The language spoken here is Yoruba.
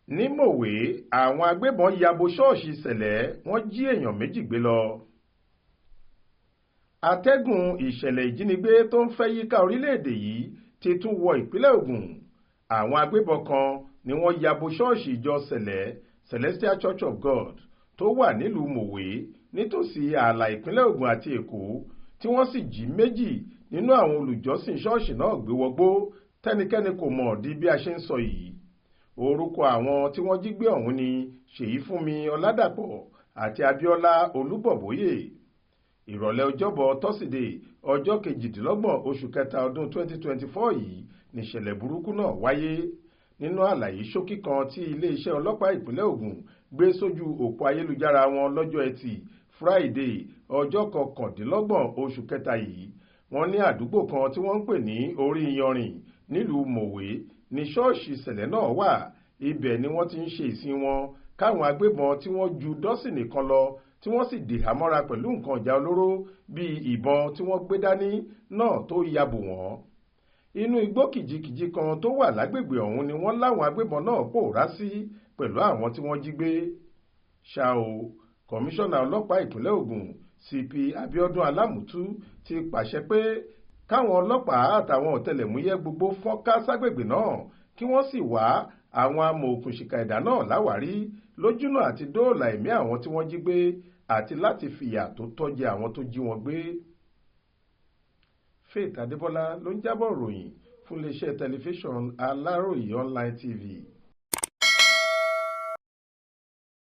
Ní Mowe, àwọn agbébọn yabo ṣọ́ọ̀ṣì Sẹlẹ, wọ́n jí èèyàn méjì gbé lọ. Atẹ́gùn ìṣẹ̀lẹ̀ ìjínigbé tó ń fẹ́ yíká orílẹ̀-èdè yìí ti tún wọ ìpínlẹ̀ Ògùn. Àwọn agbébọn kan ni wọ́n yabo ṣọ́ọ̀ṣì ìjọ Sẹlẹ, Celestial Church of God, tó wà nílùú Mowe nítòsí ààlà ìpínlẹ̀ Ògùn àti Èkó, tí wọ́n sì jí méjì nínú àwọn olùjọ́sìn ṣọ́ọ̀ṣì náà gbé wọgbó. Tẹ́nikẹ́ni kò mọ̀ di bí a ṣe ń sọ yìí. Orúkọ àwọn tí wọ́n jí gbé ọ̀hún ni Ṣèyífúnmi Ọládàpọ̀ àti Abíọ́lá Olúbọ̀bóyè. Ìrọ̀lẹ́ ọjọ́bọ̀ tọ́sídẹ̀ẹ́ ọjọ́ 28 oṣù kẹta ọdún 2024 yìí nìṣẹ̀lẹ̀ burúkú náà wáyé. Nínú àlàyé ṣókí kan tí iléeṣẹ́ ọlọ́pàá ìpínlẹ̀ Ògùn gbé sójú òpó ayélujára wọn lọ́jọ́ Ẹtì Friday ọjọ́ 29 oṣù kẹta yìí, wọ́n ní àdúgbò kan tí wọ́n ń pè ní Orí Iyanrìn nílùú Mowe ní ṣọ́ọ̀ṣì Sẹ̀lẹ̀ náà wà. Ibẹ̀ ni wọ́n ti ń ṣe ìsìn wọn káwọn agbébọn tí wọ́n ju dọ́sìnì kan lọ tí wọ́n sì dìhámọ́ra pẹ̀lú nǹkan ìjà olóró bíi ìbọn tí wọ́n gbé dání náà tó ya bò wọ́n. Inú igbó kìjikìji kan tó wà lágbègbè ọ̀hún ni wọ́n láwọn agbébọn náà pòórá sí pẹ̀lú àwọn tí wọ́n jí gbé. Ṣá o, kọmíṣánná ọlọ́pàá ìpínlẹ̀ Ògùn CP Abíọ́dún Alámùtú ti pàṣẹ pé káwọn ọlọ́pàá àtàwọn ọ̀tẹlẹ̀múyẹ́ gbogbo fọ́nká ságbègbè náà kí wọ́n sì wá àwọn amòòkùnṣìkà ẹ̀dá náà láwárí lójúnà àti dóòlà ẹ̀mí àwọn tí wọ́n jí gbé àti láti fìyà tó tọ́ jẹ àwọn tó jí wọn gbé. Faith Adébọ́lá ló ń jábọ̀ ròyìn fún iléeṣẹ́ tẹlifíṣàn Aláròyé online TV.